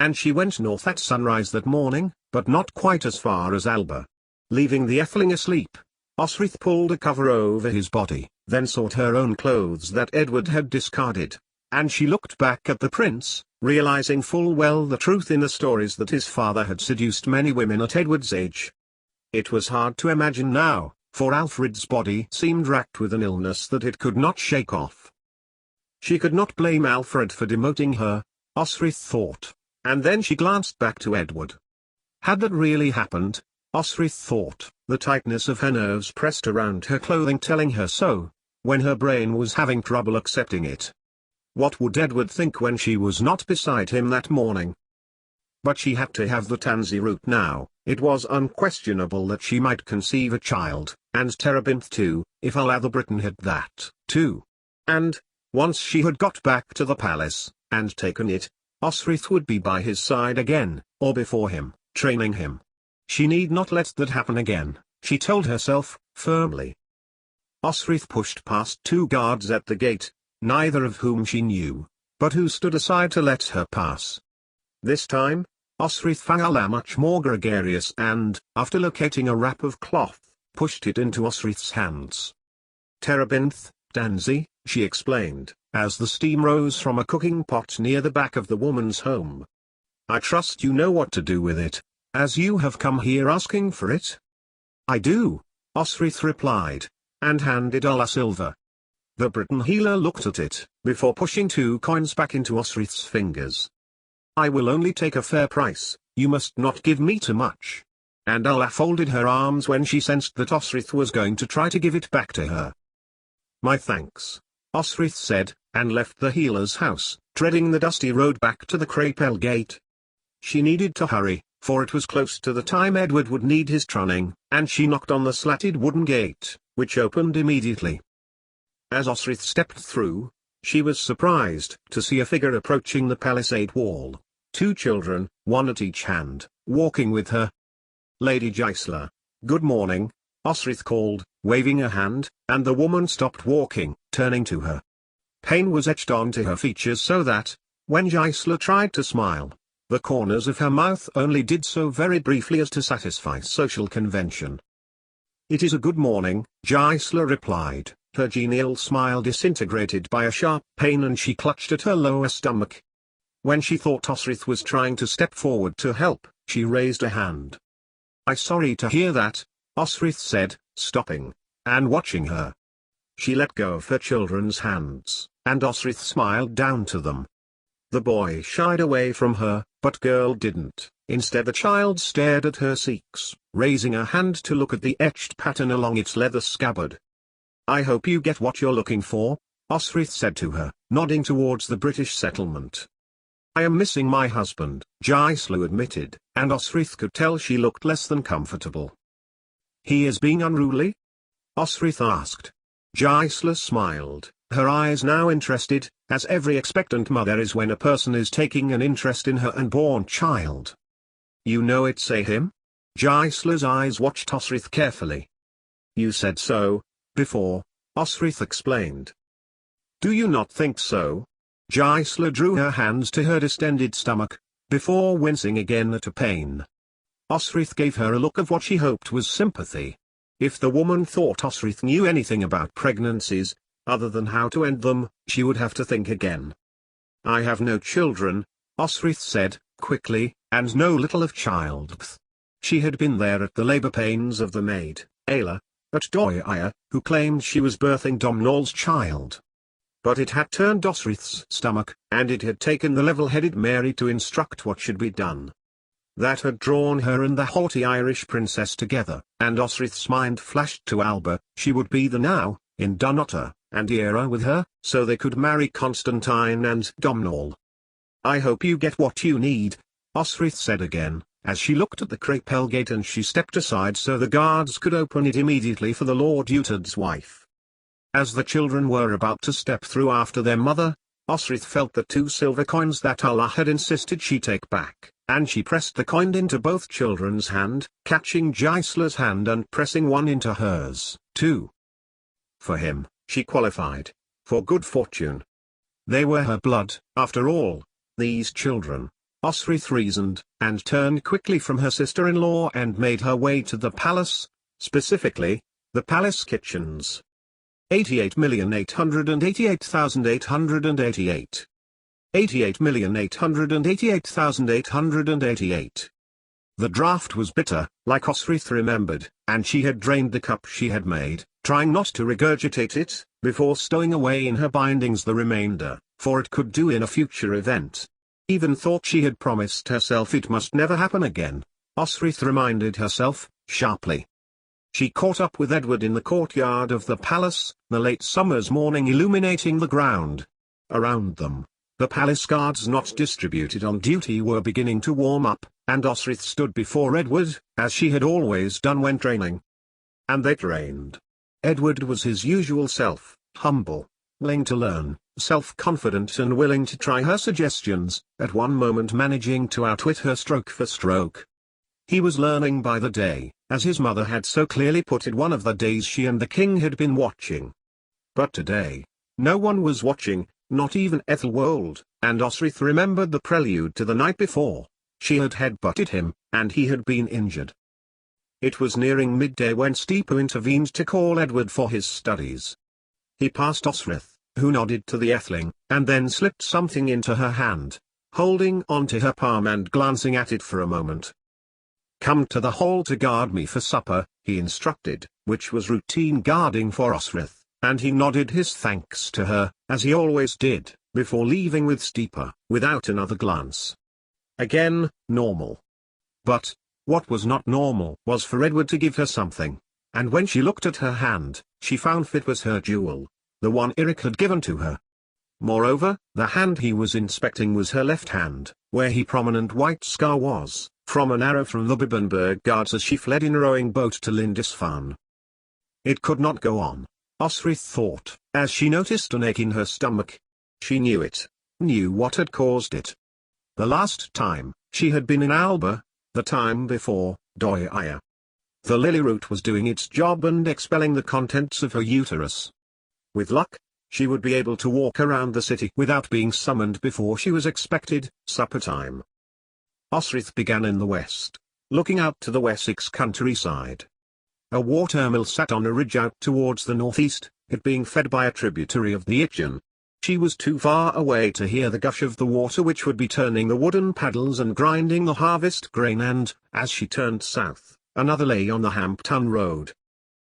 and she went north at sunrise that morning, but not quite as far as Alba. Leaving the Etheling asleep, Osric pulled a cover over his body, then sought her own clothes that Edward had discarded, and she looked back at the prince, realizing full well the truth in the stories that his father had seduced many women at Edward's age. It was hard to imagine now, for Alfred's body seemed racked with an illness that it could not shake off. She could not blame Alfred for demoting her, Osric thought, and then she glanced back to Edward. Had that really happened? Osric thought, the tightness of her nerves pressed around her clothing telling her so, when her brain was having trouble accepting it. What would Edward think when she was not beside him that morning? But she had to have the tansy root now. It was unquestionable that she might conceive a child, and Terebinth too, if Allah the Briton had that, too. And, once she had got back to the palace, and taken it, Osric would be by his side again, or before him, training him. She need not let that happen again, she told herself, firmly. Osric pushed past 2 guards at the gate, neither of whom she knew, but who stood aside to let her pass. This time, Osric found Allah much more gregarious and, after locating a wrap of cloth, pushed it into Osric's hands. Terebinth, tansy, she explained, as the steam rose from a cooking pot near the back of the woman's home. I trust you know what to do with it, as you have come here asking for it? I do, Osric replied, and handed Allah silver. The Briton healer looked at it, before pushing 2 coins back into Osric's fingers. I will only take a fair price, you must not give me too much. And Allah folded her arms when she sensed that Osric was going to try to give it back to her. My thanks, Osric said, and left the healer's house, treading the dusty road back to the Crapel gate. She needed to hurry, for it was close to the time Edward would need his trunning, and she knocked on the slatted wooden gate, which opened immediately. As Osric stepped through, she was surprised to see a figure approaching the palisade wall, 2 children, 1 at each hand, walking with her. Lady Gisela, good morning, Osric called, waving a hand, and the woman stopped walking, turning to her. Pain was etched onto her features so that, when Gisela tried to smile, the corners of her mouth only did so very briefly as to satisfy social convention. It is a good morning, Gisela replied, her genial smile disintegrated by a sharp pain, and she clutched at her lower stomach. When she thought Osric was trying to step forward to help, she raised a hand. I'm sorry to hear that, Osric said, stopping, and watching her. She let go of her children's hands, and Osric smiled down to them. The boy shied away from her, but girl didn't. Instead the child stared at her cheeks, raising a hand to look at the etched pattern along its leather scabbard. I hope you get what you're looking for, Osric said to her, nodding towards the British settlement. I am missing my husband, Gisela admitted, and Osric could tell she looked less than comfortable. He is being unruly? Osric asked. Gisela smiled, her eyes now interested, as every expectant mother is when a person is taking an interest in her unborn child. You know it's a him? Gisela's eyes watched Osric carefully. You said so, before, Osric explained. Do you not think so? Gisela drew her hands to her distended stomach, before wincing again at a pain. Osric gave her a look of what she hoped was sympathy. If the woman thought Osric knew anything about pregnancies, other than how to end them, she would have to think again. I have no children, Osric said, quickly, and know little of childbirth. She had been there at the labor pains of the maid, Ayla, at Doia, who claimed she was birthing Domhnall's child. But it had turned Osric's stomach, and it had taken the level-headed Mary to instruct what should be done. That had drawn her and the haughty Irish princess together, and Osric's mind flashed to Alba. She would be there now, in Dunnottar, and Era with her, so they could marry Constantine and Domhnall. I hope you get what you need, Osric said again, as she looked at the Crapel gate, and she stepped aside so the guards could open it immediately for the Lord Utard's wife. As the children were about to step through after their mother, Osric felt the 2 silver coins that Allah had insisted she take back, and she pressed the coin into both children's hand, catching Gisela's hand and pressing one into hers, too. For him, she qualified, for good fortune. They were her blood, after all, these children. Osrith reasoned, and turned quickly from her sister-in-law and made her way to the palace, specifically, the palace kitchens. 88,888,888. 88,888,888. The draught was bitter, like Osrith remembered, and she had drained the cup she had made, trying not to regurgitate it, before stowing away in her bindings the remainder, for it could do in a future event. Even thought she had promised herself it must never happen again, Osrith reminded herself, sharply. She caught up with Edward in the courtyard of the palace, the late summer's morning illuminating the ground. Around them, the palace guards not distributed on duty were beginning to warm up, and Osrith stood before Edward, as she had always done when training. And they trained. Edward was his usual self, humble, willing to learn, self-confident and willing to try her suggestions, at one moment managing to outwit her stroke for stroke. He was learning by the day, as his mother had so clearly put it one of the days she and the king had been watching. But today, no one was watching, not even Ethelwold, and Osrith remembered the prelude to the night before. She had headbutted him, and he had been injured. It was nearing midday when Stipa intervened to call Edward for his studies. He passed Osrith, who nodded to the Atheling, and then slipped something into her hand, holding onto her palm and glancing at it for a moment. "Come to the hall to guard me for supper," he instructed, which was routine guarding for Osrith, and he nodded his thanks to her, as he always did, before leaving with Stipa, without another glance. Again, normal. But, what was not normal was for Edward to give her something, and when she looked at her hand, she found it was her jewel, the one Eric had given to her. Moreover, the hand he was inspecting was her left hand, where a prominent white scar was, from an arrow from the Bibbenberg guards as she fled in a rowing boat to Lindisfarne. It could not go on, Osrith thought, as she noticed an ache in her stomach. She knew it, knew what had caused it. The last time, she had been in Alba, the time before, Doia. The lily root was doing its job and expelling the contents of her uterus. With luck, she would be able to walk around the city without being summoned before she was expected, supper time. Osrith began in the west, looking out to the Wessex countryside. A watermill sat on a ridge out towards the northeast, it being fed by a tributary of the Itchen. She was too far away to hear the gush of the water which would be turning the wooden paddles and grinding the harvest grain, and, as she turned south, another lay on the Hampton road.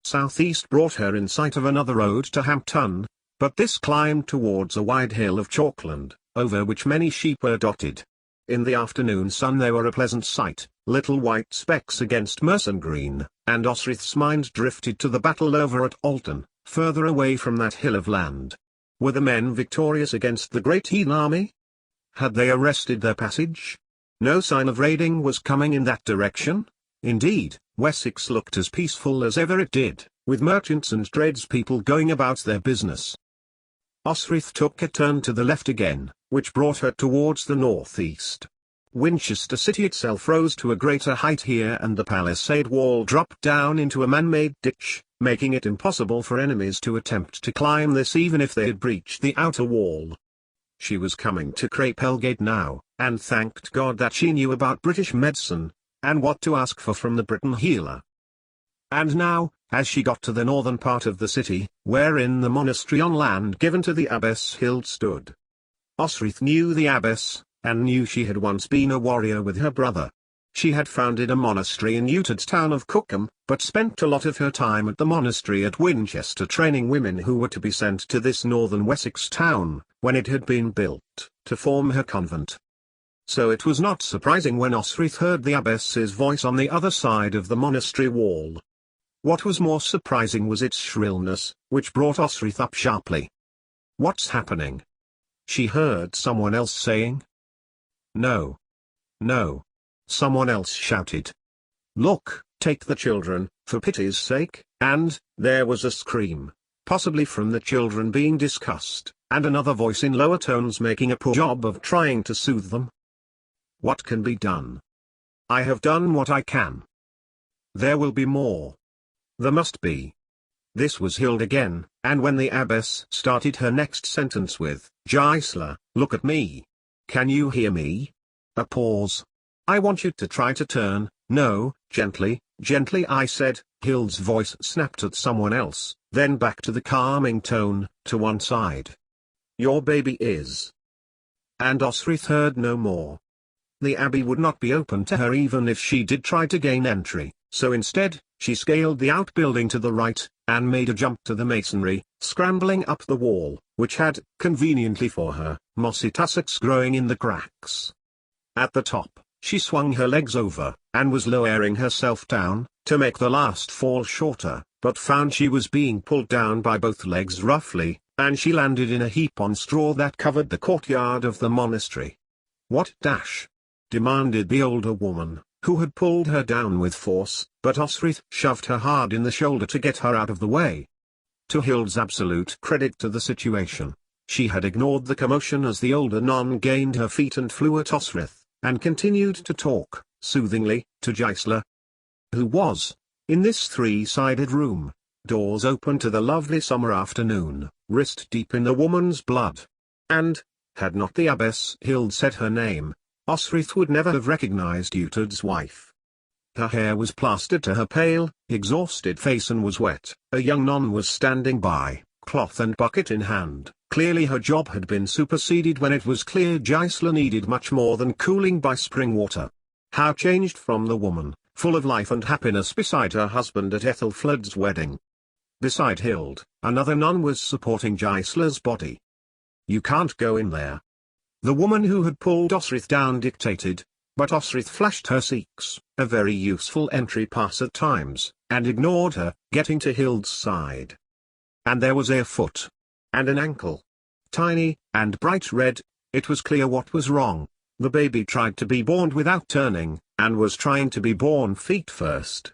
Southeast brought her in sight of another road to Hampton, but this climbed towards a wide hill of chalkland, over which many sheep were dotted. In the afternoon sun they were a pleasant sight, little white specks against Merson Green, and Osrith's mind drifted to the battle over at Alton, further away from that hill of land. Were the men victorious against the great heathen army? Had they arrested their passage? No sign of raiding was coming in that direction. Indeed, Wessex looked as peaceful as ever it did, with merchants and tradespeople going about their business. Osrith took a turn to the left again, which brought her towards the northeast. Winchester city itself rose to a greater height here, and the palisade wall dropped down into a man-made ditch, making it impossible for enemies to attempt to climb this even if they had breached the outer wall. She was coming to Crapelgate now, and thanked God that she knew about British medicine, and what to ask for from the Briton healer. And now, as she got to the northern part of the city, wherein the monastery on land given to the abbess Hild stood. Osrith knew the abbess, and knew she had once been a warrior with her brother. She had founded a monastery in Utah's town of Cookham, but spent a lot of her time at the monastery at Winchester training women who were to be sent to this northern Wessex town, when it had been built, to form her convent. So it was not surprising when Osrith heard the abbess's voice on the other side of the monastery wall. What was more surprising was its shrillness, which brought Osrith up sharply. "What's happening?" she heard someone else saying. "No. No." Someone else shouted. "Look, take the children, for pity's sake," and, there was a scream, possibly from the children being discussed, and another voice in lower tones making a poor job of trying to soothe them. "What can be done? I have done what I can. There will be more. There must be." This was Hild again, and when the abbess started her next sentence with, "Gisela, look at me. Can you hear me?" A pause. I want you to try to turn. No, gently, gently I said. Hild's voice snapped at someone else, then back to the calming tone, to one side. Your baby is. And Osrith heard no more. The abbey would not be open to her even if she did try to gain entry, so instead, she scaled the outbuilding to the right, and made a jump to the masonry, scrambling up the wall, which had, conveniently for her, mossy tussocks growing in the cracks. At the top, she swung her legs over, and was lowering herself down, to make the last fall shorter, but found she was being pulled down by both legs roughly, and she landed in a heap on straw that covered the courtyard of the monastery. What dash? Demanded the older woman, who had pulled her down with force, but Osrith shoved her hard in the shoulder to get her out of the way. To Hild's absolute credit to the situation, she had ignored the commotion as the older nun gained her feet and flew at Osrith, and continued to talk, soothingly, to Gisela, who was, in this three-sided room, doors open to the lovely summer afternoon, wrist deep in the woman's blood. And, had not the abbess Hild said her name, Osrith would never have recognized Utud's wife. Her hair was plastered to her pale, exhausted face and was wet. A young nun was standing by, cloth and bucket in hand. Clearly her job had been superseded when it was clear Gisela needed much more than cooling by spring water. How changed from the woman, full of life and happiness beside her husband at Ethelflaed's wedding. Beside Hild, another nun was supporting Gisela's body. You can't go in there. The woman who had pulled Osrith down dictated, but Osrith flashed her Sikhs, a very useful entry pass at times, and ignored her, getting to Hild's side. And there was a foot. And an ankle. Tiny, and bright red. It was clear what was wrong. The baby tried to be born without turning, and was trying to be born feet first.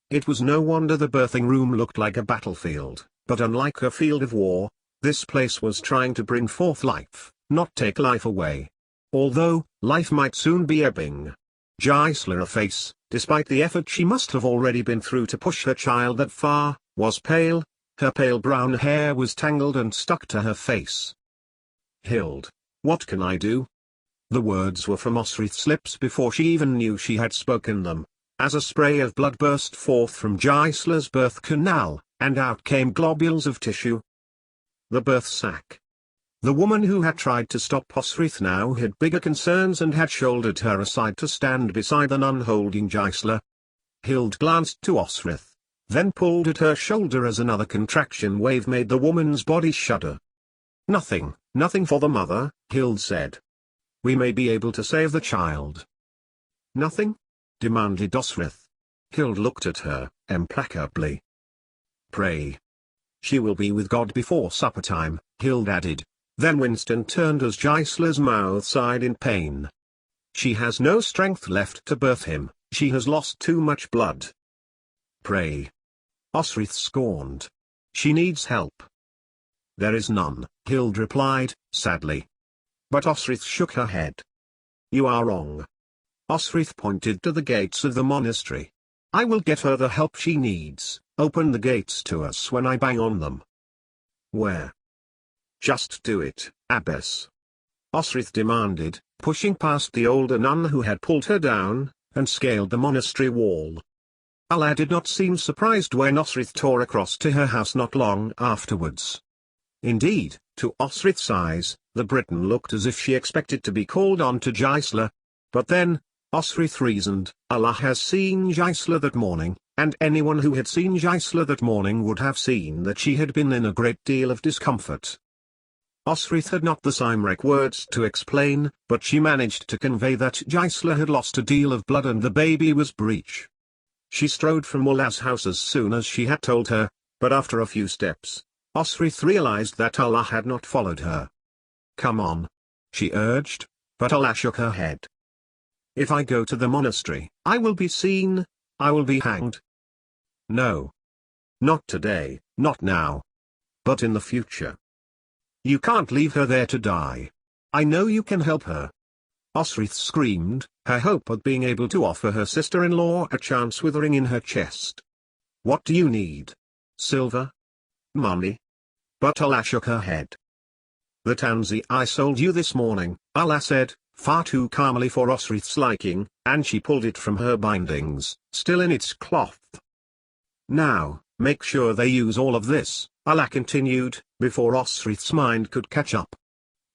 It was no wonder the birthing room looked like a battlefield, but unlike a field of war, this place was trying to bring forth life, not take life away. Although, life might soon be ebbing. Gisela, face, despite the effort she must have already been through to push her child that far, was pale. Her pale brown hair was tangled and stuck to her face. Hild, what can I do? The words were from Osrith's lips before she even knew she had spoken them, as a spray of blood burst forth from Gisela's birth canal, and out came globules of tissue. The birth sac. The woman who had tried to stop Osrith now had bigger concerns and had shouldered her aside to stand beside the nun holding Gisela. Hild glanced to Osrith, then pulled at her shoulder as another contraction wave made the woman's body shudder. Nothing, nothing for the mother, Hild said. We may be able to save the child. Nothing? Demanded Osrith. Hild looked at her, implacably. Pray. She will be with God before supper time, Hild added. Then Winston turned as Gisela's mouth sighed in pain. She has no strength left to birth him, she has lost too much blood. Pray. Osrith scorned. She needs help. There is none, Hild replied, sadly. But Osrith shook her head. You are wrong. Osrith pointed to the gates of the monastery. I will get her the help she needs. Open the gates to us when I bang on them. Where? Just do it, Abbess. Osrith demanded, pushing past the older nun who had pulled her down, and scaled the monastery wall. Allah did not seem surprised when Osrith tore across to her house not long afterwards. Indeed, to Osrith's eyes, the Briton looked as if she expected to be called on to Gisela. But then, Osrith reasoned, Allah has seen Gisela that morning, and anyone who had seen Gisela that morning would have seen that she had been in a great deal of discomfort. Osrith had not the Cymric words to explain, but she managed to convey that Gisela had lost a deal of blood and the baby was breech. She strode from Mullah's house as soon as she had told her, but after a few steps, Osrith realized that Allah had not followed her. Come on, she urged, but Allah shook her head. If I go to the monastery, I will be seen, I will be hanged. No. Not today, not now. But in the future. You can't leave her there to die. I know you can help her. Osrith screamed, her hope of being able to offer her sister-in-law a chance withering in her chest. What do you need? Silver? Money? But Allah shook her head. The tansy I sold you this morning, Allah said, far too calmly for Osrith's liking, and she pulled it from her bindings, still in its cloth. Now, make sure they use all of this, Allah continued, before Osrith's mind could catch up.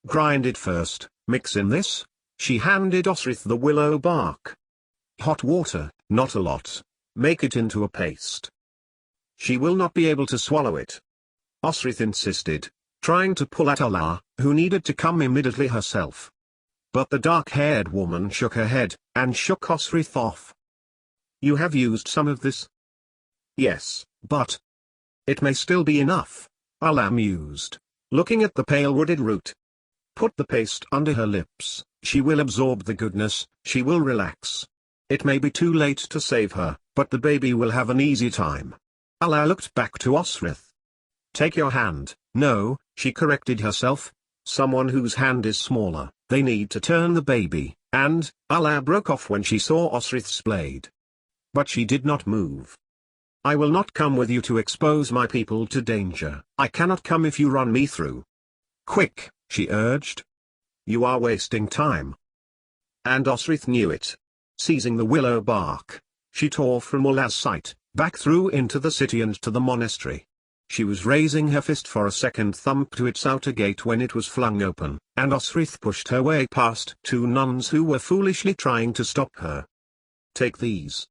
Grind it first, mix in this. She handed Osrith the willow bark. Hot water, not a lot. Make it into a paste. She will not be able to swallow it. Osrith insisted, trying to pull at Allah, who needed to come immediately herself. But the dark-haired woman shook her head, and shook Osrith off. You have used some of this? Yes, but it may still be enough, Allah mused, looking at the pale wooded root. Put the paste under her lips, she will absorb the goodness, she will relax. It may be too late to save her, but the baby will have an easy time. Allah looked back to Osrith. Take your hand. No, she corrected herself. Someone whose hand is smaller, they need to turn the baby, and Allah broke off when she saw Osrith's blade. But she did not move. I will not come with you to expose my people to danger. I cannot come if you run me through. Quick, she urged. You are wasting time. And Osrith knew it. Seizing the willow bark, she tore from Allah's sight, back through into the city and to the monastery. She was raising her fist for a second thump to its outer gate when it was flung open, and Osrith pushed her way past two nuns who were foolishly trying to stop her. Take these.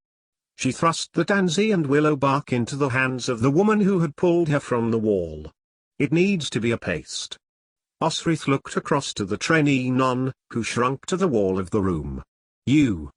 She thrust the tansy and willow bark into the hands of the woman who had pulled her from the wall. It needs to be a paste. Osrith looked across to the trainee nun, who shrunk to the wall of the room. You.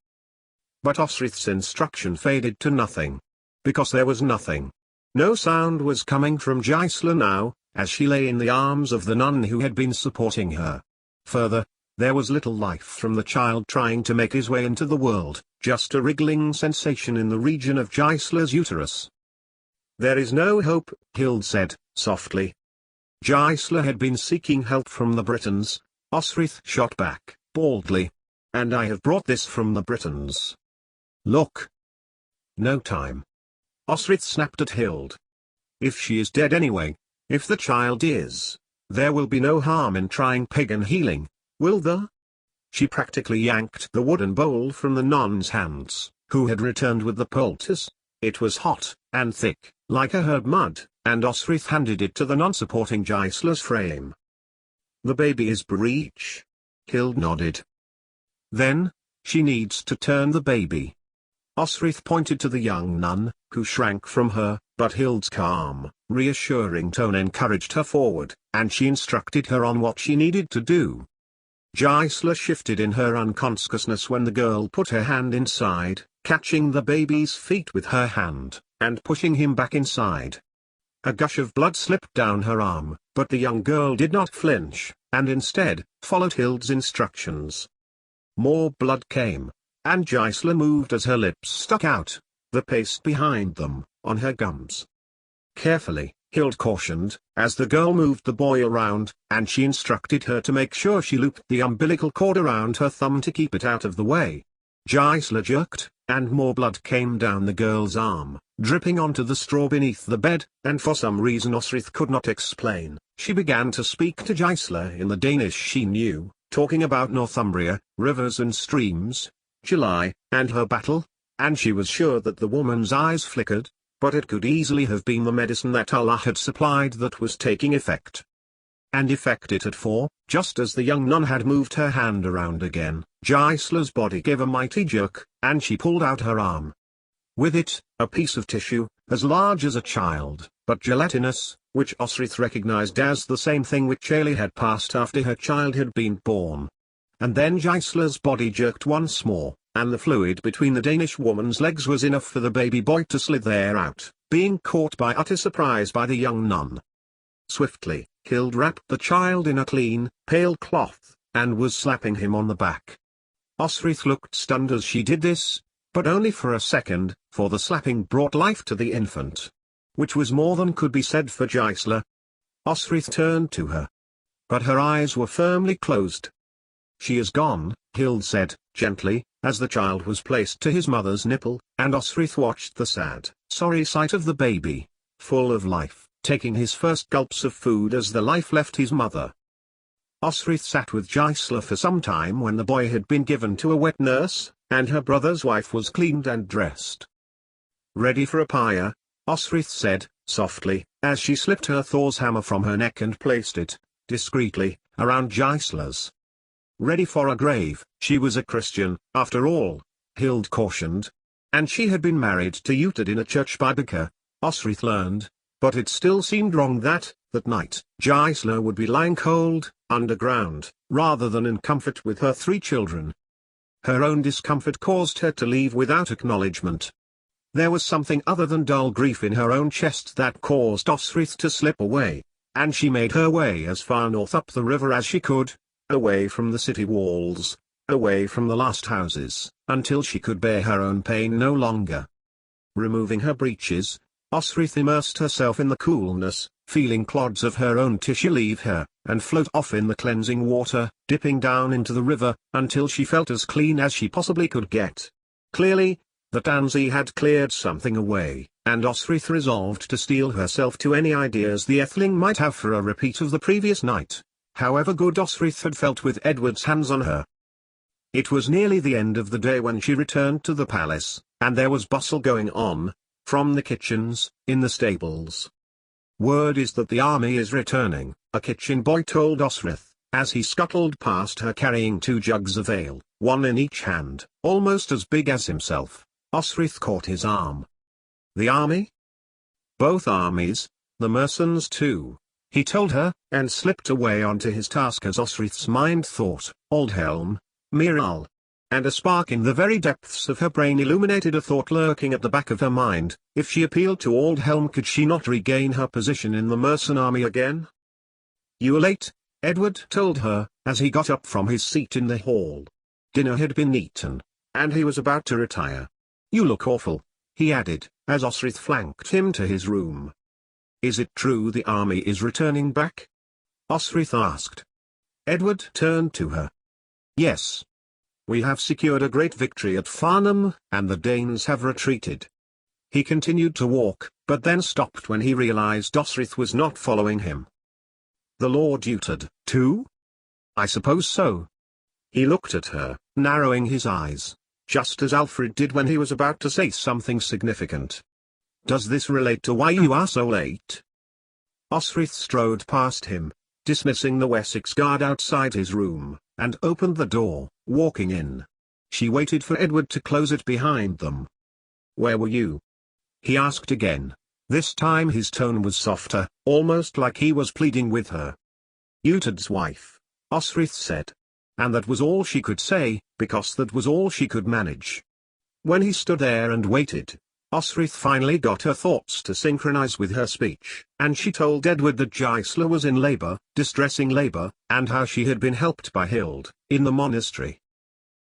But Osrith's instruction faded to nothing. Because there was nothing. No sound was coming from Gisela now, as she lay in the arms of the nun who had been supporting her. Further, there was little life from the child trying to make his way into the world, just a wriggling sensation in the region of Gisela's uterus. There is no hope, Hild said, softly. Gisela had been seeking help from the Britons, Osrith shot back, baldly. And I have brought this from the Britons. Look. No time. Osrith snapped at Hild. If she is dead anyway, if the child is, there will be no harm in trying pagan healing, will there? She practically yanked the wooden bowl from the nun's hands, who had returned with the poultice. It was hot, and thick, like a herb mud, and Osrith handed it to the nun supporting Gisela's frame. The baby is breech. Hild nodded. Then, she needs to turn the baby. Osrith pointed to the young nun, who shrank from her, but Hild's calm, reassuring tone encouraged her forward, and she instructed her on what she needed to do. Gisela shifted in her unconsciousness when the girl put her hand inside, catching the baby's feet with her hand, and pushing him back inside. A gush of blood slipped down her arm, but the young girl did not flinch, and instead, followed Hild's instructions. More blood came, and Gisela moved as her lips stuck out, the paste behind them, on her gums. Carefully, Hild cautioned, as the girl moved the boy around, and she instructed her to make sure she looped the umbilical cord around her thumb to keep it out of the way. Gisela jerked, and more blood came down the girl's arm, dripping onto the straw beneath the bed, and for some reason Osrith could not explain, she began to speak to Gisela in the Danish she knew, talking about Northumbria, rivers and streams, July, and her battle, and she was sure that the woman's eyes flickered, but it could easily have been the medicine that Allah had supplied that was taking effect. And effect it had, for, just as the young nun had moved her hand around again, Gisela's body gave a mighty jerk, and she pulled out her arm. With it, a piece of tissue, as large as a child, but gelatinous, which Osrith recognized as the same thing which Ailey had passed after her child had been born. And then Gisela's body jerked once more, and the fluid between the Danish woman's legs was enough for the baby boy to slither there out, being caught by utter surprise by the young nun. Swiftly, Hild wrapped the child in a clean, pale cloth, and was slapping him on the back. Osrith looked stunned as she did this, but only for a second, for the slapping brought life to the infant. Which was more than could be said for Gisela. Osrith turned to her. But her eyes were firmly closed. She is gone, Hild said, gently, as the child was placed to his mother's nipple, and Osrith watched the sad, sorry sight of the baby, full of life, taking his first gulps of food as the life left his mother. Osrith sat with Gisela for some time when the boy had been given to a wet nurse, and her brother's wife was cleaned and dressed. "Ready for a pyre?" Osrith said, softly, as she slipped her Thor's hammer from her neck and placed it, discreetly, around Gisela's. "Ready for a grave." She was a Christian, after all, Hild cautioned. And she had been married to Uhtred in a church by Bicka, Osrith learned, but it still seemed wrong that night, Gisela would be lying cold, underground, rather than in comfort with her 3 children. Her own discomfort caused her to leave without acknowledgement. There was something other than dull grief in her own chest that caused Osrith to slip away, and she made her way as far north up the river as she could, away from the city walls, away from the last houses, until she could bear her own pain no longer. Removing her breeches, Osrith immersed herself in the coolness, feeling clods of her own tissue leave her, and float off in the cleansing water, dipping down into the river, until she felt as clean as she possibly could get. Clearly, the Tansy had cleared something away, and Osrith resolved to steel herself to any ideas the Atheling might have for a repeat of the previous night, however good Osrith had felt with Edward's hands on her. It was nearly the end of the day when she returned to the palace, and there was bustle going on, from the kitchens, in the stables. "Word is that the army is returning," a kitchen boy told Osrith, as he scuttled past her carrying 2 jugs of ale, one in each hand, almost as big as himself. Osrith caught his arm. "The army?" "Both armies, the Mersons too," he told her, and slipped away onto his task as Osrith's mind thought, Aldhelm, Miral. And a spark in the very depths of her brain illuminated a thought lurking at the back of her mind: if she appealed to Aldhelm, could she not regain her position in the Merson army again? "You are late," Edward told her, as he got up from his seat in the hall. Dinner had been eaten, and he was about to retire. "You look awful," he added, as Osrith flanked him to his room. "Is it true the army is returning back?" Osrith asked. Edward turned to her. "Yes. We have secured a great victory at Farnham, and the Danes have retreated." He continued to walk, but then stopped when he realized Osrith was not following him. "The Lord Uhtred, too?" "I suppose so." He looked at her, narrowing his eyes, just as Alfred did when he was about to say something significant. "Does this relate to why you are so late?" Osrith strode past him, dismissing the Wessex guard outside his room, and opened the door, walking in. She waited for Edward to close it behind them. "Where were you?" he asked again. This time his tone was softer, almost like he was pleading with her. "Uhtred's wife," Osrith said. And that was all she could say, because that was all she could manage. When he stood there and waited, Osrith finally got her thoughts to synchronize with her speech, and she told Edward that Gisela was in labor, distressing labor, and how she had been helped by Hild, in the monastery.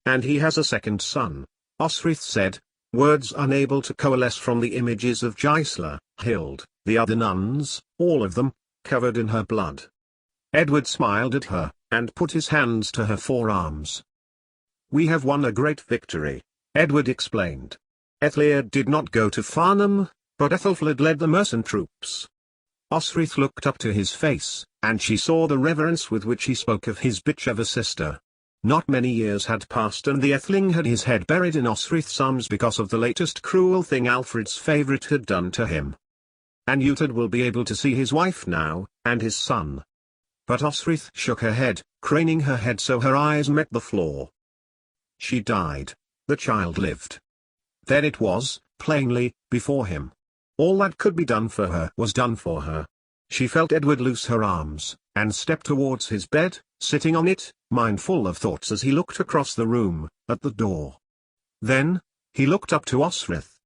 "And he has a second son," Osrith said, words unable to coalesce from the images of Gisela, Hild, the other nuns, all of them, covered in her blood. Edward smiled at her, and put his hands to her forearms. "We have won a great victory," Edward explained. "Ethelred did not go to Farnham, but Ethelfled led the Merson troops." Osrith looked up to his face, and she saw the reverence with which he spoke of his Bitcheva sister. Not many years had passed and the Atheling had his head buried in Osrith's arms because of the latest cruel thing Alfred's favourite had done to him. And Uhtred will be able to see his wife now, and his son. But Osrith shook her head, craning her head so her eyes met the floor. She died. The child lived. There it was, plainly, before him. All that could be done for her was done for her. She felt Edward loose her arms, and stepped towards his bed, sitting on it, mindful of thoughts as he looked across the room, at the door. Then, he looked up to Osrith.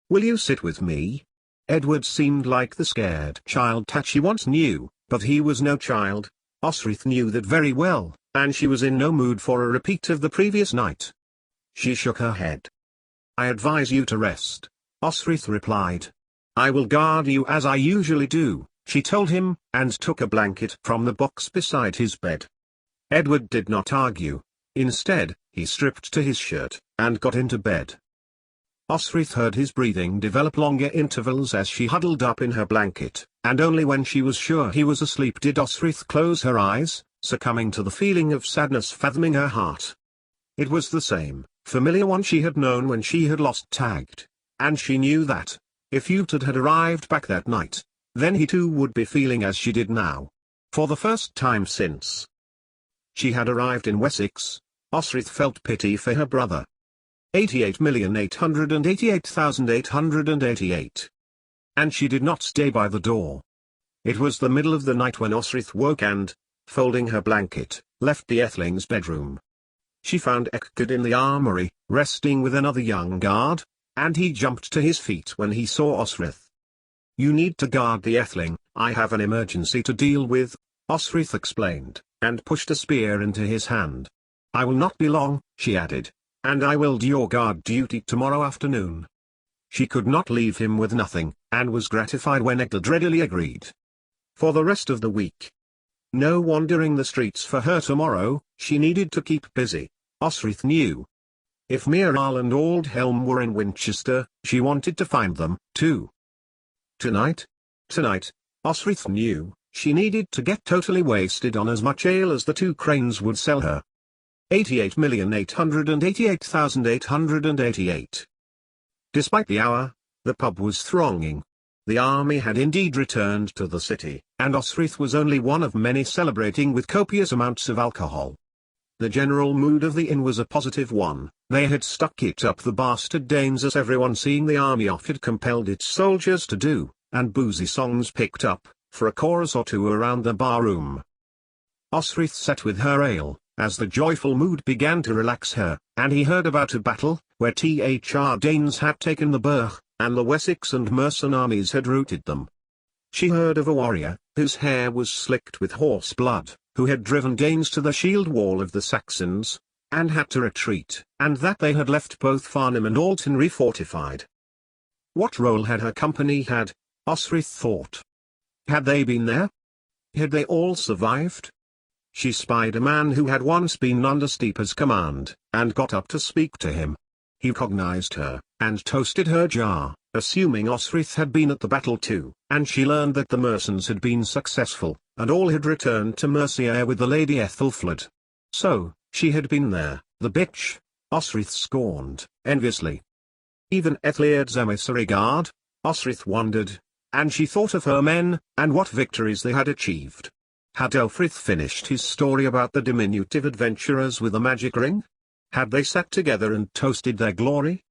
"Will you sit with me?" Edward seemed like the scared child that she once knew, but he was no child. Osrith knew that very well, and she was in no mood for a repeat of the previous night. She shook her head. "I advise you to rest," Osrith replied. "I will guard you as I usually do," she told him, and took a blanket from the box beside his bed. Edward did not argue. Instead, he stripped to his shirt, and got into bed. Osrith heard his breathing develop longer intervals as she huddled up in her blanket, and only when she was sure he was asleep did Osrith close her eyes, succumbing to the feeling of sadness fathoming her heart. It was the same, familiar one she had known when she had lost Tagged, and she knew that, if Uhtred had arrived back that night, then he too would be feeling as she did now. For the first time since she had arrived in Wessex, Osric felt pity for her brother. 88,888,888. And she did not stay by the door. It was the middle of the night when Osric woke and, folding her blanket, left the Etheling's bedroom. She found Eckgerd in the armory, resting with another young guard, and he jumped to his feet when he saw Osric. "You need to guard the Etheling, I have an emergency to deal with," Osric explained, and pushed a spear into his hand. "I will not be long," she added, "and I will do your guard duty tomorrow afternoon." She could not leave him with nothing, and was gratified when Eckgerd readily agreed. For the rest of the week, no wandering the streets for her tomorrow, she needed to keep busy, Osric knew. If Miral and Aldhelm were in Winchester, she wanted to find them, too. Tonight, Osric knew, she needed to get totally wasted on as much ale as the two cranes would sell her. 88,888,888. Despite the hour, the pub was thronging. The army had indeed returned to the city, and Osric was only one of many celebrating with copious amounts of alcohol. The general mood of the inn was a positive one. They had stuck it up the bastard Danes as everyone seeing the army off had compelled its soldiers to do, and boozy songs picked up, for a chorus or two around the barroom. Osric sat with her ale, as the joyful mood began to relax her, and he heard about a battle, where Thr Danes had taken the burgh, and the Wessex and Mercian armies had routed them. She heard of a warrior, whose hair was slicked with horse blood, who had driven Danes to the shield wall of the Saxons, and had to retreat, and that they had left both Farnham and Alton refortified. What role had her company had, Osric thought. Had they been there? Had they all survived? She spied a man who had once been under Steeper's command, and got up to speak to him. He recognized her, and toasted her jar, assuming Osric had been at the battle too, and she learned that the Mercians had been successful, and all had returned to Mercia with the Lady Ethelfled. So, she had been there, the bitch, Osric scorned, enviously. Even Ethelred's emissary guard, Osric wondered, and she thought of her men, and what victories they had achieved. Had Elfrith finished his story about the diminutive adventurers with the magic ring? Had they sat together and toasted their glory?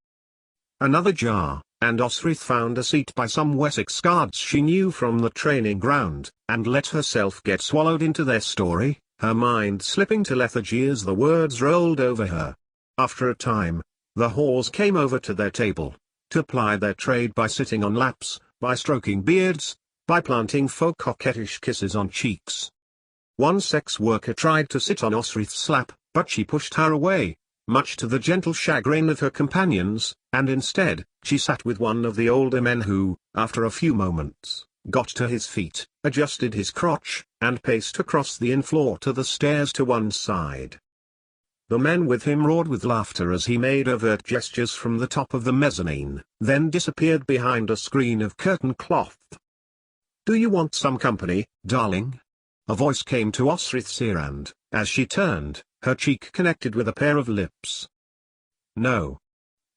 Another jar, and Osric found a seat by some Wessex guards she knew from the training ground, and let herself get swallowed into their story, her mind slipping to lethargy as the words rolled over her. After a time, the whores came over to their table, to ply their trade by sitting on laps, by stroking beards, by planting faux coquettish kisses on cheeks. One sex worker tried to sit on Osric's lap, but she pushed her away, much to the gentle chagrin of her companions, and instead, she sat with one of the older men who, after a few moments, got to his feet, adjusted his crotch, and paced across the inn floor to the stairs to one side. The men with him roared with laughter as he made overt gestures from the top of the mezzanine, then disappeared behind a screen of curtain cloth. "Do you want some company, darling?" A voice came to Osric's ear and, as she turned, her cheek connected with a pair of lips. "No,"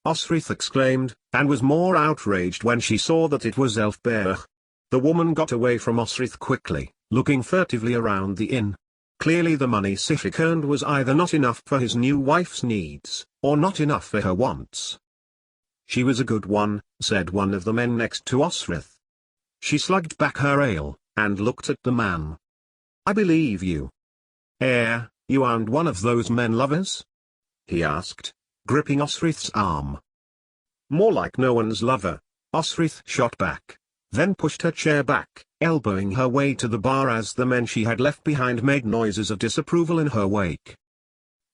Osric exclaimed, and was more outraged when she saw that it was Elfberg. The woman got away from Osric quickly, looking furtively around the inn. Clearly the money Sihtric earned was either not enough for his new wife's needs, or not enough for her wants. "She was a good one," said one of the men next to Osric. She slugged back her ale, and looked at the man. "I believe you. You aren't one of those men lovers?" he asked, gripping Osric's arm. "More like no one's lover," Osric shot back, then pushed her chair back, elbowing her way to the bar as the men she had left behind made noises of disapproval in her wake.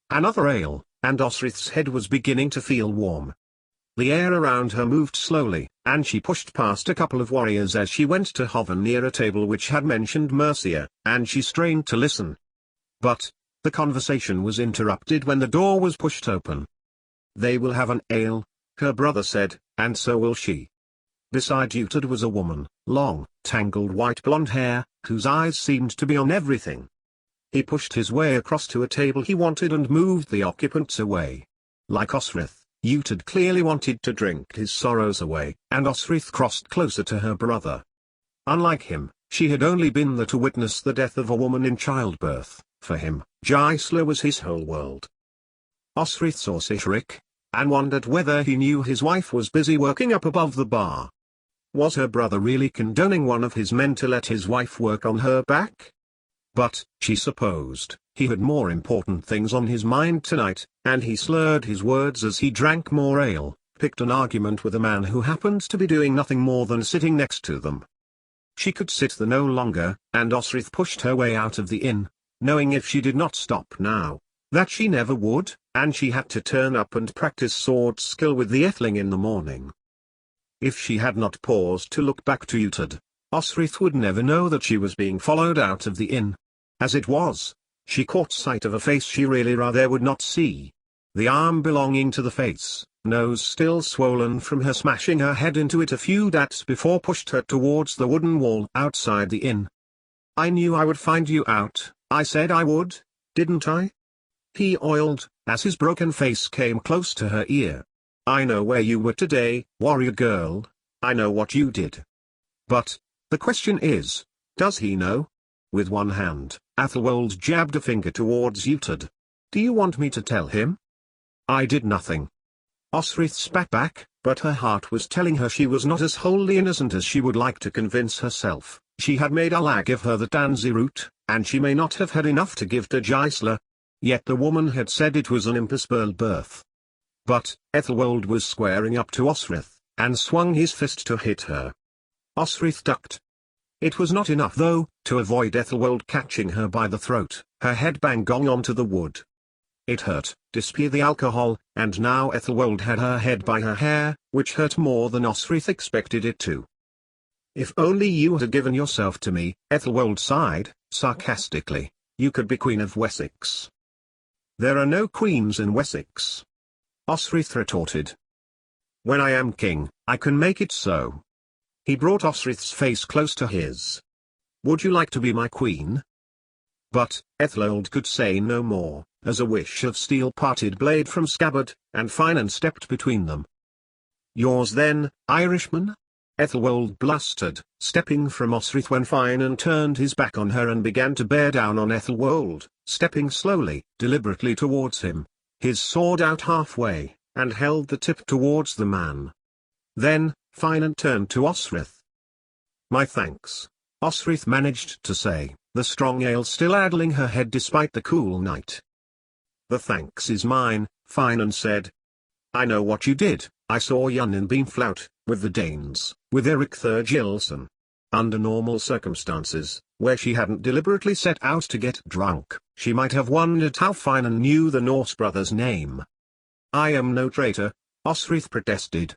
Another ale, and Osric's head was beginning to feel warm. The air around her moved slowly, and she pushed past a couple of warriors as she went to hover near a table which had mentioned Mercia, and she strained to listen. But, the conversation was interrupted when the door was pushed open. "They will have an ale," her brother said, "and so will she." Beside Uhtred was a woman, long, tangled white blonde hair, whose eyes seemed to be on everything. He pushed his way across to a table he wanted and moved the occupants away. Like Osrith, Uhtred clearly wanted to drink his sorrows away, and Osrith crossed closer to her brother. Unlike him, she had only been there to witness the death of a woman in childbirth. For him, Gisela was his whole world. Osrith saw Sihtric, and wondered whether he knew his wife was busy working up above the bar. Was her brother really condoning one of his men to let his wife work on her back? But, she supposed, he had more important things on his mind tonight, and he slurred his words as he drank more ale, picked an argument with a man who happened to be doing nothing more than sitting next to them. She could sit there no longer, and Osrith pushed her way out of the inn, knowing if she did not stop now, that she never would, and she had to turn up and practice sword skill with the Atheling in the morning. If she had not paused to look back to Uhtred, Osrith would never know that she was being followed out of the inn. As it was, she caught sight of a face she really rather would not see. The arm belonging to the face, nose still swollen from her smashing her head into it a few dats before, pushed her towards the wooden wall outside the inn. "I knew I would find you out, I said I would, didn't I?" He oiled, as his broken face came close to her ear. "I know where you were today, warrior girl, I know what you did. But, the question is, does he know?" With one hand, Athelwold jabbed a finger towards Uhtred. "Do you want me to tell him?" "I did nothing." Osrith spat back, but her heart was telling her she was not as wholly innocent as she would like to convince herself. She had made Allah give her the tansy root, and she may not have had enough to give to Gisela. Yet the woman had said it was an impossible birth. But, Ethelwold was squaring up to Osrith, and swung his fist to hit her. Osrith ducked. It was not enough though, to avoid Ethelwold catching her by the throat. Her head banged onto the wood. It hurt, despite the alcohol, and now Ethelwold had her head by her hair, which hurt more than Osrith expected it to. "If only you had given yourself to me," Ethelwold sighed, sarcastically, "you could be Queen of Wessex." "There are no queens in Wessex," Osrith retorted. "When I am king, I can make it so." He brought Osrith's face close to his. "Would you like to be my queen?" But, Ethelwold could say no more, as a wish of steel parted blade from scabbard, and Finan stepped between them. "Yours then, Irishman?" Ethelwold blustered, stepping from Osrith when Finan turned his back on her and began to bear down on Ethelwold, stepping slowly, deliberately towards him, his sword out halfway, and held the tip towards the man. Then, Finan turned to Osrith. "My thanks," Osrith managed to say, the strong ale still addling her head despite the cool night. "The thanks is mine," Finan said. "I know what you did. I saw Yun in Beamflout, with the Danes, with Eric Thurgilson. Under normal circumstances, where she hadn't deliberately set out to get drunk, she might have wondered how Finan knew the Norse brother's name." "I am no traitor," Osrith protested.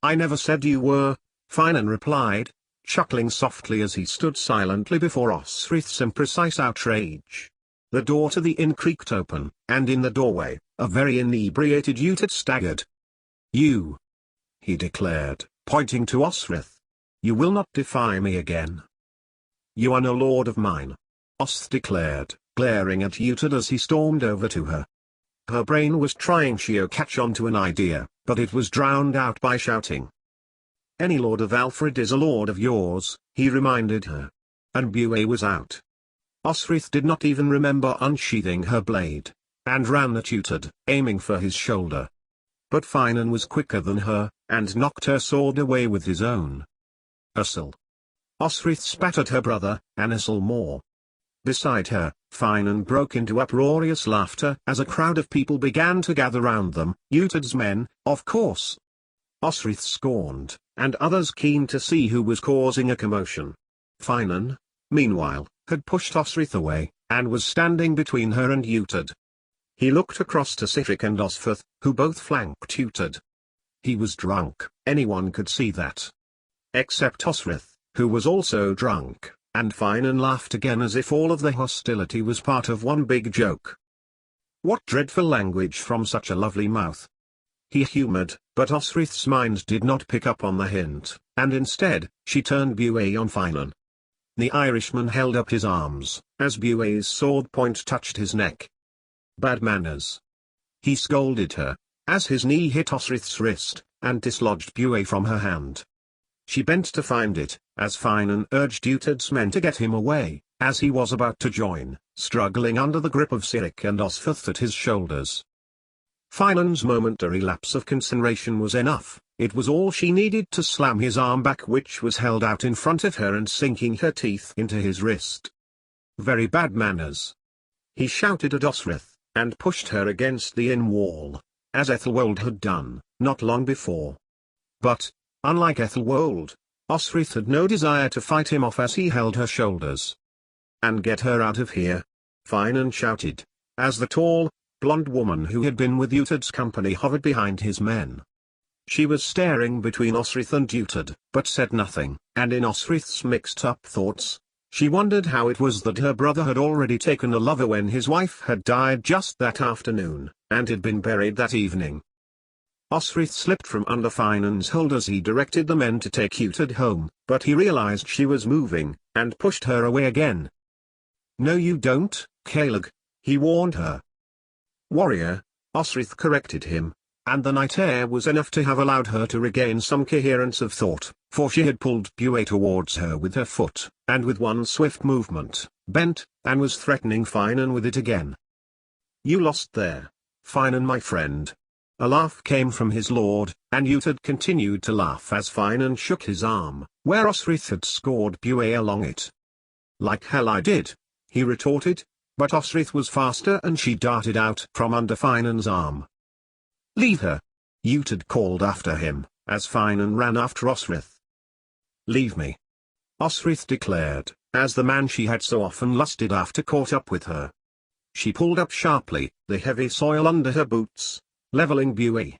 "I never said you were," Finan replied, chuckling softly as he stood silently before Osrith's imprecise outrage. The door to the inn creaked open, and in the doorway, a very inebriated Uhtred staggered. "You," he declared, pointing to Osrith. "You will not defy me again." "You are no lord of mine," Osrith declared, glaring at Uhtred as he stormed over to her. Her brain was trying to catch on to an idea, but it was drowned out by shouting. "Any lord of Alfred is a lord of yours," he reminded her. And Bué was out. Osrith did not even remember unsheathing her blade, and ran at Uhtred, aiming for his shoulder. But Finan was quicker than her, and knocked her sword away with his own. "Ursel." Osrith spat at her brother, and Ursel more. Beside her, Finan broke into uproarious laughter as a crowd of people began to gather round them. Uhtred's men, of course. Osrith scorned, and others keen to see who was causing a commotion. Finan, meanwhile, had pushed Osrith away, and was standing between her and Uhtred. He looked across to Sihtric and Osferth, who both flanked Uhtred. He was drunk, anyone could see that. Except Osferth, who was also drunk, and Finan laughed again as if all of the hostility was part of one big joke. What dreadful language from such a lovely mouth. He humoured, but Osrith's mind did not pick up on the hint, and instead, she turned Bué on Finan. The Irishman held up his arms, as Bue's sword point touched his neck. Bad manners. He scolded her, as his knee hit Osrith's wrist, and dislodged Bue from her hand. She bent to find it, as Finan urged Utad's men to get him away, as he was about to join, struggling under the grip of Sirik and Osferth at his shoulders. Finan's momentary lapse of concentration was enough. It was all she needed to slam his arm back, which was held out in front of her, and sinking her teeth into his wrist. Very bad manners. He shouted at Osferth, and pushed her against the inn wall, as Ethelwold had done, not long before. But, unlike Ethelwold, Osferth had no desire to fight him off as he held her shoulders. "And get her out of here," Finan shouted, as the tall, blonde woman who had been with Utad's company hovered behind his men. She was staring between Osrith and Utad, but said nothing, and in Osrith's mixed-up thoughts, she wondered how it was that her brother had already taken a lover when his wife had died just that afternoon, and had been buried that evening. Osrith slipped from under Finan's hold as he directed the men to take Utad home, but he realized she was moving, and pushed her away again. "No you don't, Caeleg," he warned her. "Warrior," Osrith corrected him, and the night air was enough to have allowed her to regain some coherence of thought, for she had pulled Bue towards her with her foot, and with one swift movement, bent, and was threatening Finan with it again. "You lost there, Finan my friend." A laugh came from his lord, and Utad continued to laugh as Finan shook his arm, where Osrith had scored Bue along it. "Like hell I did," he retorted, but Osrith was faster and she darted out from under Finan's arm. "Leave her!" Utad called after him, as Finan ran after Osrith. "Leave me!" Osrith declared, as the man she had so often lusted after caught up with her. She pulled up sharply, the heavy soil under her boots, leveling Bue.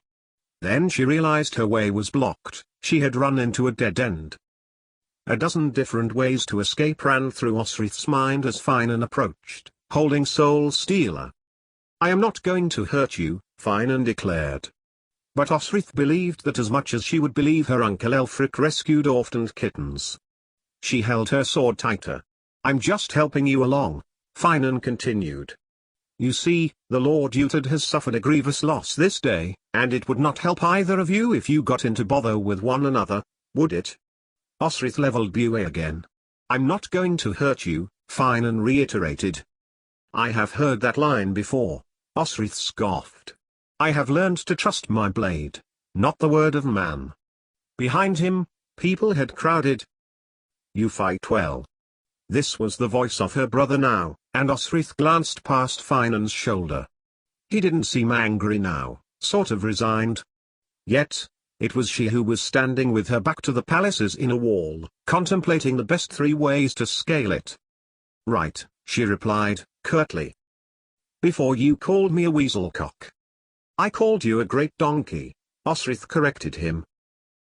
Then she realized her way was blocked, she had run into a dead end. A dozen different ways to escape ran through Osrith's mind as Finan approached, holding Soul Stealer. "I am not going to hurt you," Finan declared. But Osrith believed that as much as she would believe her uncle Elfric rescued orphaned kittens. She held her sword tighter. "I'm just helping you along," Finan continued. "You see, the Lord Utad has suffered a grievous loss this day, and it would not help either of you if you got into bother with one another, would it?" Osrith leveled Bue again. "I'm not going to hurt you," Finan reiterated. "I have heard that line before," Osrith scoffed. "I have learned to trust my blade, not the word of man." Behind him, people had crowded. "You fight well." This was the voice of her brother now, and Osrith glanced past Finan's shoulder. He didn't seem angry now, sort of resigned. Yet, it was she who was standing with her back to the palace's inner wall, contemplating the best 3 ways to scale it. "Right," she replied, curtly. "Before you called me a weaselcock." "I called you a great donkey," Osrith corrected him.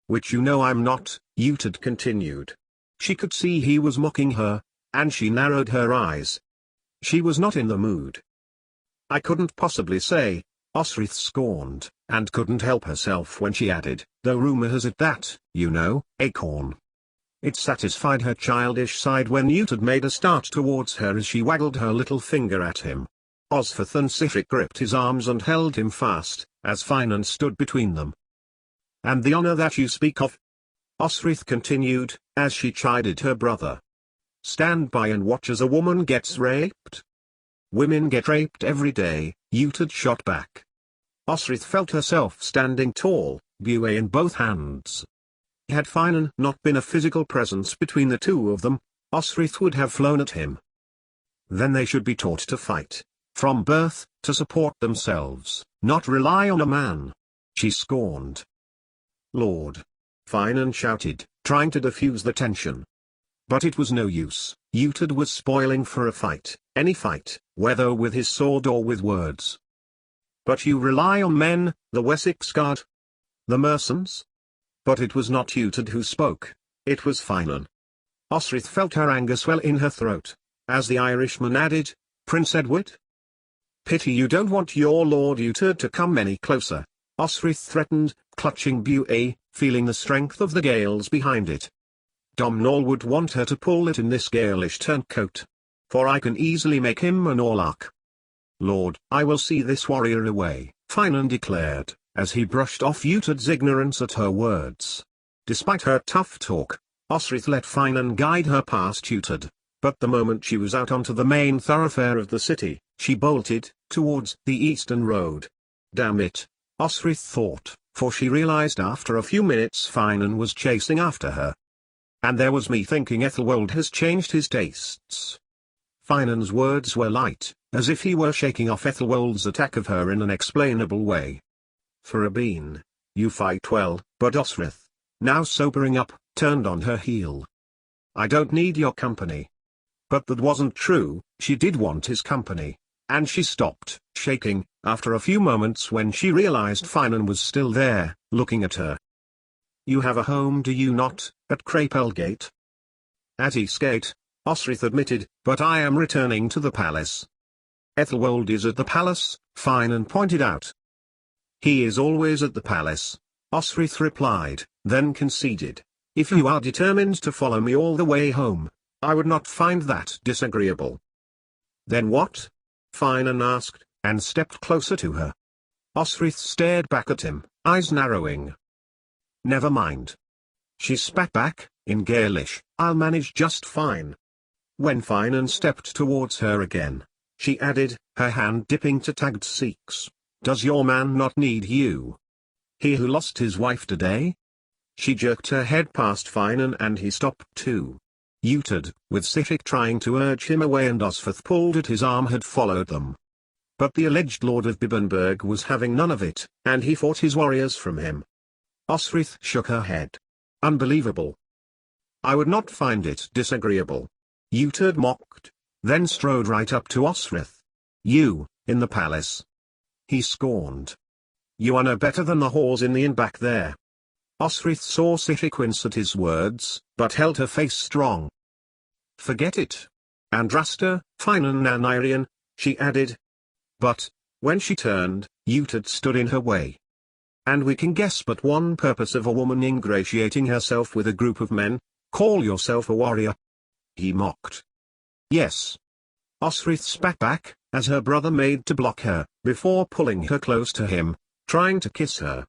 "Which you know I'm not," Utad continued. She could see he was mocking her, and she narrowed her eyes. She was not in the mood. "I couldn't possibly say," Osrith scorned, and couldn't help herself when she added, "though rumor has it that, you know, Acorn." It satisfied her childish side when Utad made a start towards her as she waggled her little finger at him. Osferth and Sirik gripped his arms and held him fast, as Finan stood between them. "And the honor that you speak of?" Osrith continued, as she chided her brother. "Stand by and watch as a woman gets raped?" "Women get raped every day," Utad shot back. Osrith felt herself standing tall, Bue in both hands. Had Finan not been a physical presence between the two of them, Osrith would have flown at him. Then they should be taught to fight, from birth, to support themselves, not rely on a man. She scorned. "Lord!" Finan shouted, trying to diffuse the tension. But it was no use. Utad was spoiling for a fight, any fight, whether with his sword or with words. "But you rely on men, the Wessex Guard? The mercenaries?" But it was not Utad who spoke, it was Finan. Osrith felt her anger swell in her throat, as the Irishman added, "Prince Edward? Pity you don't want your Lord Utad to come any closer," Osrith threatened, clutching Bue, feeling the strength of the gales behind it. Domhnall would want her to pull it in this Gaelish turncoat. For I can easily make him an Orlach. Lord, I will see this warrior away, Finan declared, as he brushed off Uhted's ignorance at her words. Despite her tough talk, Osrith let Finan guide her past Uhtred, but the moment she was out onto the main thoroughfare of the city, she bolted towards the eastern road. Damn it, Osrith thought, for she realized after a few minutes Finan was chasing after her. And there was me thinking Ethelwald has changed his tastes. Finan's words were light, as if he were shaking off Ethelwald's attack of her in an explainable way. For a bean, you fight well, but Osrith, now sobering up, turned on her heel. I don't need your company. But that wasn't true, she did want his company, and she stopped, shaking, after a few moments when she realized Finan was still there, looking at her. You have a home, do you not, at Crapelgate? At Eastgate, Osrith admitted, but I am returning to the palace. Ethelwald is at the palace, Finan pointed out. He is always at the palace, Osrith replied, then conceded. If you are determined to follow me all the way home, I would not find that disagreeable. Then what? Finan asked, and stepped closer to her. Osrith stared back at him, eyes narrowing. Never mind. She spat back, in Gaelish, I'll manage just fine. When Finan stepped towards her again, she added, her hand dipping to tagged Sikhs, does your man not need you? He who lost his wife today? She jerked her head past Finan and he stopped too. Uhtred, with Sihik trying to urge him away and Osferth pulled at his arm, had followed them. But the alleged Lord of Bibbenberg was having none of it, and he fought his warriors from him. Osrith shook her head. Unbelievable. I would not find it disagreeable. Uhtred mocked, then strode right up to Osrith. You, in the palace. He scorned. You are no better than the whores in the inn back there. Osrith saw Sihik wince at his words, but held her face strong. Forget it. Andrasta, Finan Nanairian, she added. But, when she turned, Uhtred stood in her way. And we can guess but one purpose of a woman ingratiating herself with a group of men, call yourself a warrior. He mocked. Yes. Osrith spat back, as her brother made to block her, before pulling her close to him, trying to kiss her.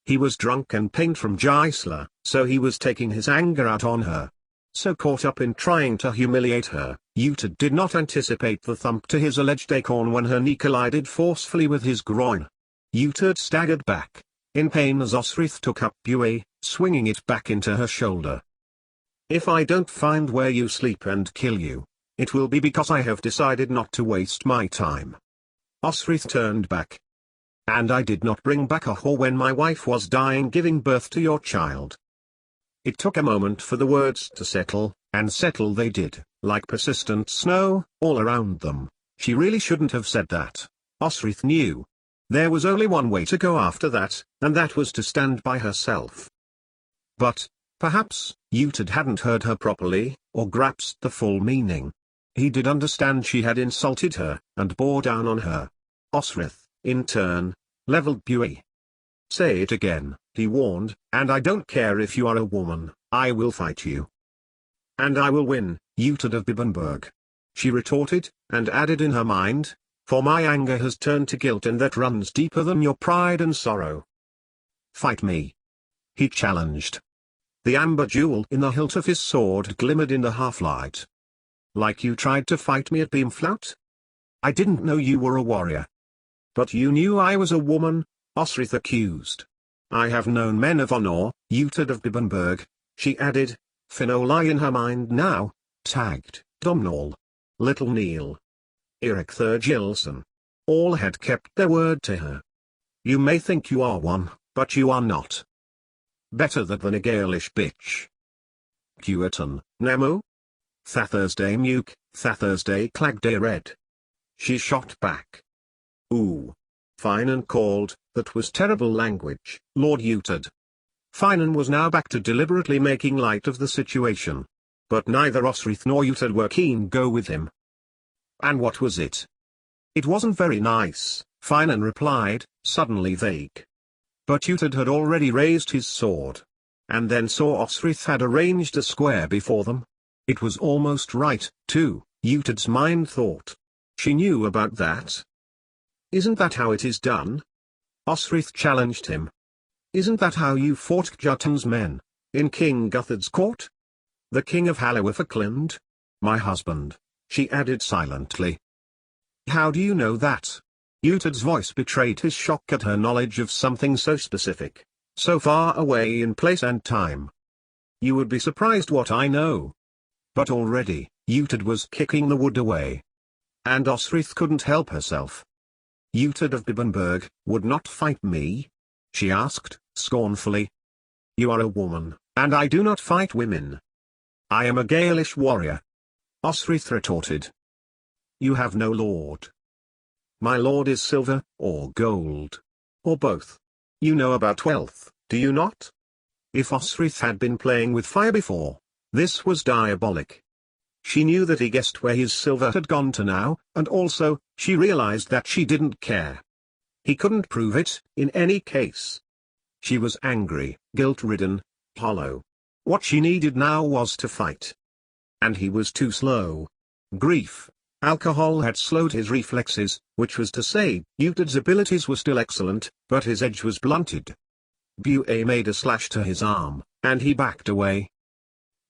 He was drunk and pained from Gisela, so he was taking his anger out on her. So caught up in trying to humiliate her, Uhtred did not anticipate the thump to his alleged acorn when her knee collided forcefully with his groin. Uhtred staggered back, in pain as Osrith took up Buey, swinging it back into her shoulder. If I don't find where you sleep and kill you, it will be because I have decided not to waste my time. Osrith turned back. And I did not bring back a whore when my wife was dying giving birth to your child. It took a moment for the words to settle, and settle they did, like persistent snow, all around them. She really shouldn't have said that, Osrith knew. There was only one way to go after that, and that was to stand by herself. But, perhaps, Uhtred hadn't heard her properly, or grasped the full meaning. He did understand she had insulted her, and bore down on her. Osrith, in turn, leveled Buey. Say it again, he warned, and I don't care if you are a woman, I will fight you. And I will win, Uhtred of Bibbenberg. She retorted, and added in her mind, for my anger has turned to guilt and that runs deeper than your pride and sorrow. Fight me. He challenged. The amber jewel in the hilt of his sword glimmered in the half-light. Like you tried to fight me at Beamflout? I didn't know you were a warrior. But you knew I was a woman, Osrith accused. I have known men of honor, Uhtred of Bibbenberg, she added, Finolai in her mind now, tagged, Domhnall, Little Neil, Eric Thurgilson. All had kept their word to her. You may think you are one, but you are not. Better that than a Gaelish bitch. Cuerton, Nemo? Thathursday Muke, Thathursday Clagday Red. She shot back. Ooh. Finan called, that was terrible language, Lord Uhtred. Finan was now back to deliberately making light of the situation. But neither Osrith nor Uhtred were keen go with him. And what was it? It wasn't very nice, Finan replied, suddenly vague. But Uhtred had already raised his sword. and then saw Osrith had arranged a square before them. It was almost right, too, Uhted's mind thought. She knew about that. Isn't that how it is done? Osrith challenged him. Isn't that how you fought Jotun's men, in King Guthred's court? The king of Hallowyfirclend? My husband, she added silently. How do you know that? Uhted's voice betrayed his shock at her knowledge of something so specific, so far away in place and time. You would be surprised what I know. But already, Uhtred was kicking the wood away. And Osrith couldn't help herself. Uhtred of Bibbenberg would not fight me? She asked, scornfully. You are a woman, and I do not fight women. I am a Gaelish warrior. Osrith retorted. You have no lord. My lord is silver, or gold. Or both. You know about wealth, do you not? If Osrith had been playing with fire before, this was diabolic. She knew that he guessed where his silver had gone to now, and also, she realized that she didn't care. He couldn't prove it, in any case. She was angry, guilt-ridden, hollow. What she needed now was to fight. And he was too slow. Grief, alcohol had slowed his reflexes, which was to say, Uhted's abilities were still excellent, but his edge was blunted. Bué made a slash to his arm, and he backed away.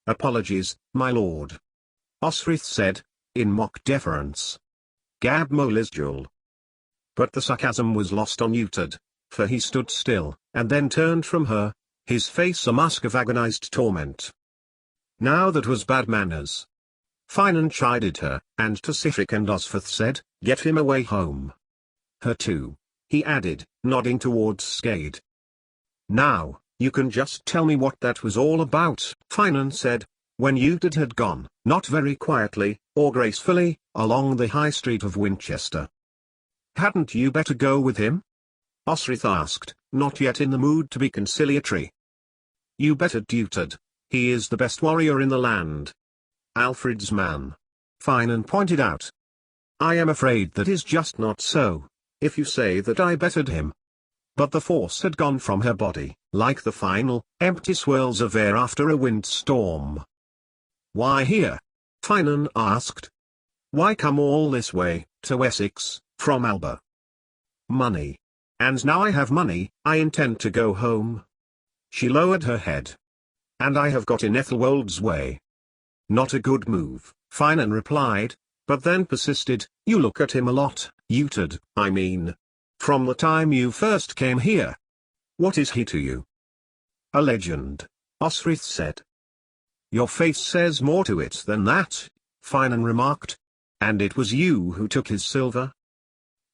Apologies, my lord. Osrith said, in mock deference. Gab Molisjul. But the sarcasm was lost on Uhtred, for he stood still, and then turned from her, his face a mask of agonized torment. Now that was bad manners. Finan chided her, and to Sihtric and Osferth said, get him away home. Her too, he added, nodding towards Skade. Now, you can just tell me what that was all about, Finan said, when Uhtred had gone, not very quietly, or gracefully, along the high street of Winchester. Hadn't you better go with him? Osrith asked, not yet in the mood to be conciliatory. You bettered Uhtred. He is the best warrior in the land. Alfred's man. Finan pointed out. I am afraid that is just not so, if you say that I bettered him. But the force had gone from her body, like the final, empty swirls of air after a windstorm. Why here? Finan asked. Why come all this way, to Essex, from Alba? Money. And now I have money, I intend to go home. She lowered her head. And I have got in Ethelwold's way. Not a good move, Finan replied, but then persisted, you look at him a lot, Uhtred, I mean. From the time you first came here. What is he to you? A legend, Osrith said. Your face says more to it than that, Finan remarked. And it was you who took his silver?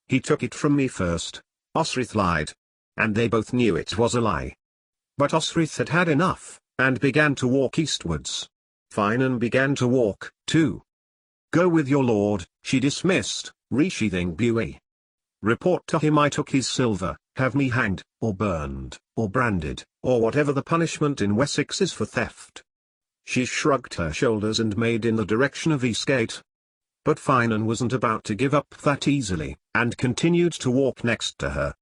He took it from me first, Osrith lied. And they both knew it was a lie. But Osrith had had enough, and began to walk eastwards. Finan began to walk, too. Go with your lord, she dismissed, resheathing Bué. Report to him I took his silver, have me hanged, or burned, or branded, or whatever the punishment in Wessex is for theft. She shrugged her shoulders and made in the direction of Eastgate. But Finan wasn't about to give up that easily, and continued to walk next to her.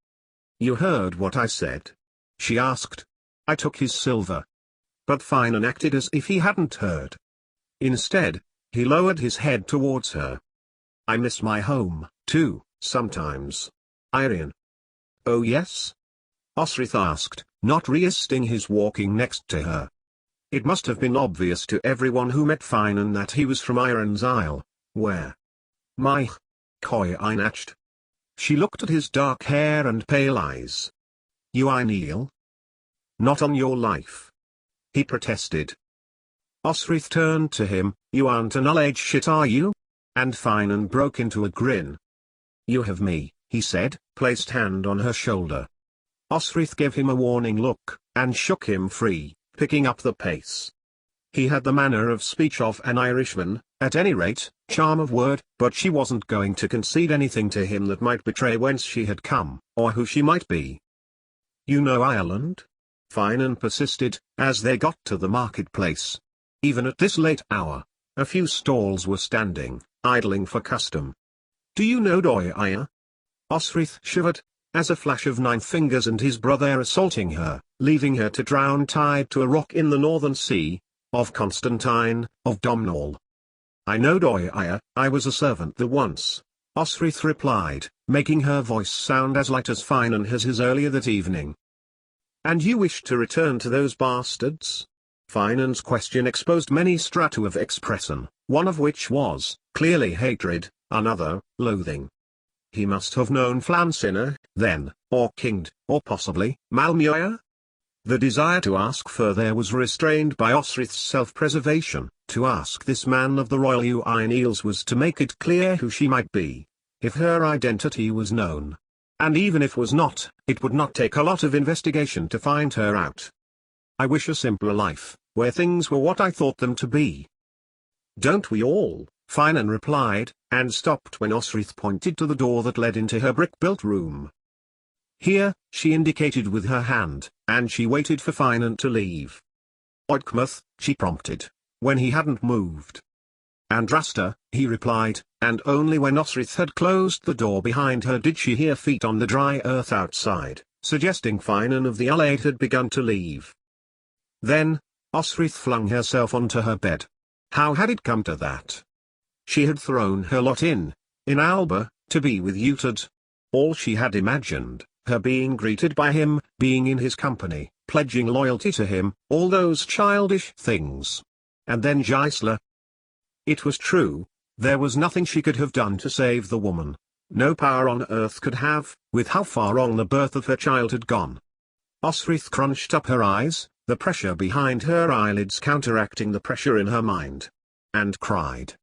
You heard what I said? She asked. I took his silver. But Finan acted as if he hadn't heard. Instead, he lowered his head towards her. I miss my home, too, sometimes. Irian. Oh yes? Osrith asked, not resisting his walking next to her. It must have been obvious to everyone who met Finan that he was from Iron's Isle, where? My Coy Einached. She looked at his dark hair and pale eyes. You Ineal? Not on your life. He protested. Osrith turned to him, you aren't an all-age shit are you? And Finan broke into a grin. You have me, he said, placed hand on her shoulder. Osrith gave him a warning look, and shook him free, picking up the pace. He had the manner of speech of an Irishman, at any rate, charm of word, but she wasn't going to concede anything to him that might betray whence she had come, or who she might be. You know Ireland? Finan persisted, as they got to the marketplace. Even at this late hour, a few stalls were standing, idling for custom. Do you know Doia? Osrith shivered, as a flash of 9 fingers and his brother assaulting her, leaving her to drown tied to a rock in the northern sea, of Constantine, of Domnall. I know Doia, I was a servant there once, Osrith replied, making her voice sound as light as Finan has his earlier that evening. And you wish to return to those bastards? Finan's question exposed many strata of expression, one of which was, clearly hatred, another, loathing. He must have known Flansinner, then, or Kingd, or possibly, Malmuir? The desire to ask further was restrained by Osrith's self-preservation. To ask this man of the Royal Uineals was to make it clear who she might be, if her identity was known. And even if was not, it would not take a lot of investigation to find her out. I wish a simpler life, where things were what I thought them to be. Don't we all? Finan replied, and stopped when Osrith pointed to the door that led into her brick-built room. Here, she indicated with her hand, and she waited for Finan to leave. Oikmuth, she prompted, when he hadn't moved. Andrasta, he replied, and only when Osrith had closed the door behind her did she hear feet on the dry earth outside, suggesting Finan of the Allied had begun to leave. Then, Osrith flung herself onto her bed. How had it come to that? She had thrown her lot in Alba, to be with Uhtred. All she had imagined, her being greeted by him, being in his company, pledging loyalty to him, all those childish things. And then Gisela. It was true, there was nothing she could have done to save the woman. No power on earth could have, with how far wrong the birth of her child had gone. Osrith crunched up her eyes, the pressure behind her eyelids counteracting the pressure in her mind. And cried.